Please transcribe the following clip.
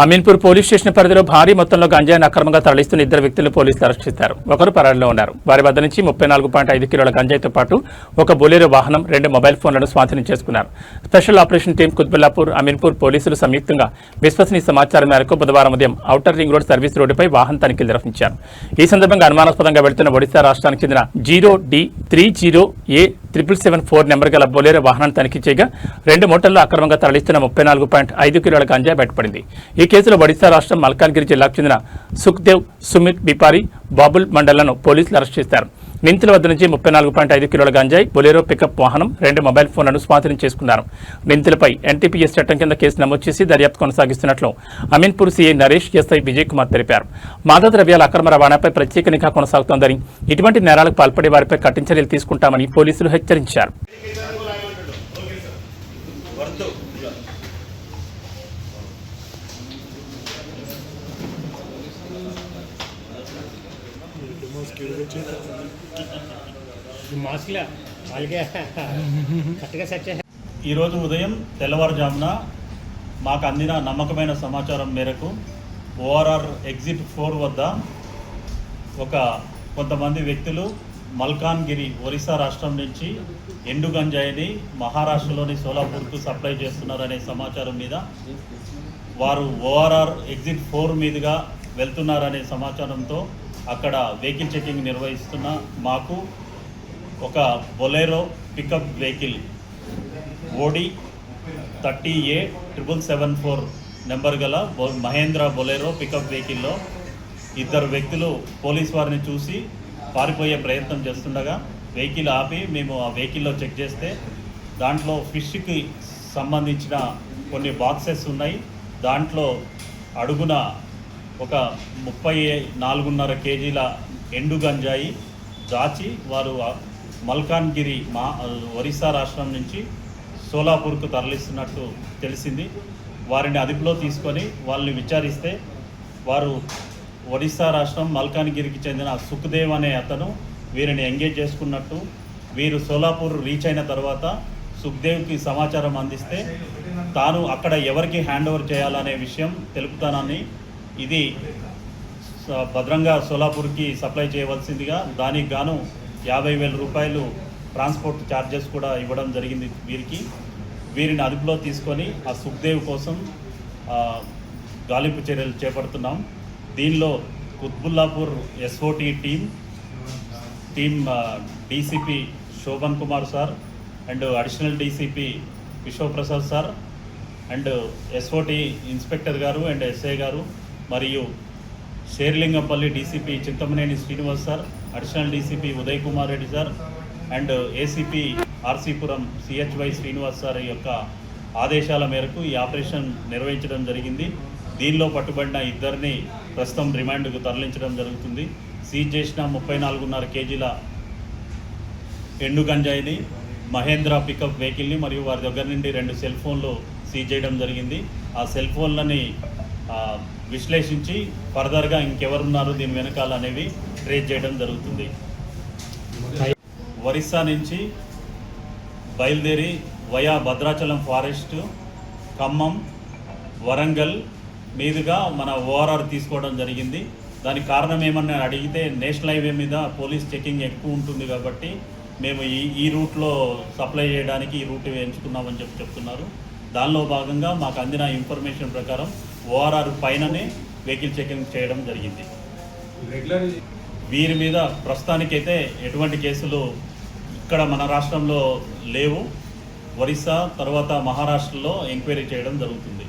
Ameenpur police station పరిధిలో భారీ మొత్తంలో గంజాయిని అక్రమంగా తరలిస్తున్న ఇద్దరు వ్యక్తులు పోలీసులు అరెస్ట్ చేశారు. ఒకరు పరారీలో ఉన్నారు. వారి వద్ద నుంచి 34.5 కిలోల గంజాయితో పాటు ఒక బొలెరో వాహనం, 2 మొబైల్ ఫోన్లను స్వాధీనం చేసుకున్నారు. Special operation team Qutbullapur, Ameenpur పోలీసులు సంయుక్తంగా విశ్వసనీయ సమాచారం మేరకు బుధవారం ఉదయం ఔటర్ రింగ్ రోడ్ సర్వీస్ రోడ్డుపై వాహన తనిఖీలు నిర్వహించారు. ఈ సందర్భంగా అనుమానాస్పదంగా వెళుతున్న ఒడిశా రాష్ట్రానికి చెందిన 0D30A774 నెంబర్ గల బొలెరో వాహనాన్ని తనిఖీ చేయగా 2 మూటల్లో అక్రమంగా తరలిస్తున్న 34.5 కిలోల గంజాయి బయటపడింది. ఈ కేసులో ఒడిశా రాష్ట్రం మల్కాన్గిరి జిల్లాకు చెందిన సుఖ్దేవ్, సుమిత్ బిపారి, బాబుల్ మండళ్లను పోలీసులు అరెస్ట్ చేశారు. నిందితుల వద్ద నుంచి 34.5 కిలోల గంజాయి, బొలెరో పికప్ వాహనం, 2 మొబైల్ ఫోన్లను స్వాధీనం చేసుకున్నారు. నిందితులపై ఎన్టీపీఎస్ చట్టం కింద కేసు నమోదు చేసి దర్యాప్తు కొనసాగిస్తున్నట్లు అమీన్పూర్ సీఐ నరేష్, ఎస్ఐ విజయ్ కుమార్ తెలిపారు. మాదక ద్రవ్యాల అక్రమ రవాణాపై ప్రత్యేక నిఘా కొనసాగుతోందని, ఇటువంటి నేరాలకు పాల్పడే వారిపై కఠిన చర్యలు తీసుకుంటామని పోలీసులు హెచ్చరించారు. ఈరోజు ఉదయం తెల్లవారుజామున మాకు అందిన నమ్మకమైన సమాచారం మేరకు ఓఆర్ఆర్ ఎగ్జిట్ 4 వద్ద కొంతమంది వ్యక్తులు మల్కాన్గిరి, ఒరిస్సా రాష్ట్రం నుంచి ఎండు గంజాయిని మహారాష్ట్రలోని సోలాపూర్కు సప్లై చేస్తున్నారనే సమాచారం మీద వారు ఓఆర్ఆర్ ఎగ్జిట్ 4 మీదుగా వెళ్తున్నారనే సమాచారంతో అక్కడ వెహికల్ చెకింగ్ నిర్వహిస్తున్న మాకు ఒక బొలెరో పికప్ వెహికల్ ఓడి 30A774 నెంబర్ గల మహేంద్ర బొలెరో పికప్ వెహికల్లో ఇద్దరు వ్యక్తులు పోలీస్ వారిని చూసి పారిపోయే ప్రయత్నం చేస్తుండగా వెహికల్ ఆపి మేము ఆ వెహికల్లో చెక్ చేస్తే దాంట్లో ఫిష్కి సంబంధించిన కొన్ని బాక్సెస్ ఉన్నాయి. దాంట్లో అడుగున ఒక 34.5 కేజీల ఎండు గంజాయి దాచి వారు మల్కాన్గిరి ఒరిస్సా రాష్ట్రం నుంచి సోలాపూర్కు తరలిస్తున్నట్టు తెలిసింది. వారిని అదుపులో తీసుకొని వాళ్ళని విచారిస్తే వారు ఒడిశా రాష్ట్రం మల్కాన్గిరికి చెందిన సుఖ్దేవ్ అనే అతను వీరిని ఎంగేజ్ చేసుకున్నట్టు, వీరు సోలాపూర్ రీచ్ అయిన తర్వాత సుఖ్దేవ్కి సమాచారం అందిస్తే తాను అక్కడ ఎవరికి హ్యాండ్ ఓవర్ చేయాలనే విషయం తెలుపుతానని, ఇది భద్రంగా సోలాపూర్కి సప్లై చేయవలసిందిగా దానికి గాను 50,000 రూపాయలు ట్రాన్స్పోర్ట్ ఛార్జెస్ కూడా ఇవ్వడం జరిగింది. వీరిని అదుపులో తీసుకొని ఆ సుఖ్దేవ్ కోసం గాలింపు చర్యలు చేపడుతున్నాం. దీనిలో Qutbullapur SOT team DCP Shobhan Kumar sir and additional DCP Vishwaprasad sir and SOT inspector గారు అండ్ ఎస్ఐ గారు మరియు Serilingampally DCP Chintamaneni Srinivas sir, additional DCP Uday Kumar Reddy sir and ACP RC Puram CHY Srinivas sir యొక్క ఆదేశాల మేరకు ఈ ఆపరేషన్ నిర్వహించడం జరిగింది. దీనిలో పట్టుబడిన ఇద్దరిని ప్రస్తుతం రిమాండ్కు తరలించడం జరుగుతుంది. సీజ్ చేసిన 34.5 కేజీల ఎండు గంజాయిని, మహేంద్ర పికప్ వెహికల్ని మరియు వారి దగ్గర నుండి 2 సెల్ ఫోన్లు సీజ్ చేయడం జరిగింది. ఆ సెల్ ఫోన్లని విశ్లేషించి ఫర్దర్గా ఇంకెవరున్నారు దీని వెనకాల అనేవి ట్రేస్ చేయడం జరుగుతుంది. ఒరిస్సా నుంచి బయలుదేరి వయా భద్రాచలం ఫారెస్ట్, ఖమ్మం, వరంగల్ మీదుగా మన ఓఆర్ఆర్ తీసుకోవడం జరిగింది. దానికి కారణం ఏమన్నా అడిగితే నేషనల్ హైవే మీద పోలీస్ చెకింగ్ ఎక్కువ ఉంటుంది కాబట్టి మేము ఈ రూట్లో సప్లై చేయడానికి ఈ రూట్ ఎంచుకున్నామని చెప్తున్నారు. దానిలో భాగంగా మాకు అందిన ఇన్ఫర్మేషన్ ప్రకారం ఓఆర్ఆర్ పైననే వెహికల్ చెకింగ్ చేయడం జరిగింది. వీరి మీద ప్రస్తుతానికైతే ఎటువంటి కేసులు ఇక్కడ మన రాష్ట్రంలో లేవు. ఒరిస్సా తర్వాత మహారాష్ట్రలో ఎంక్వైరీ చేయడం జరుగుతుంది.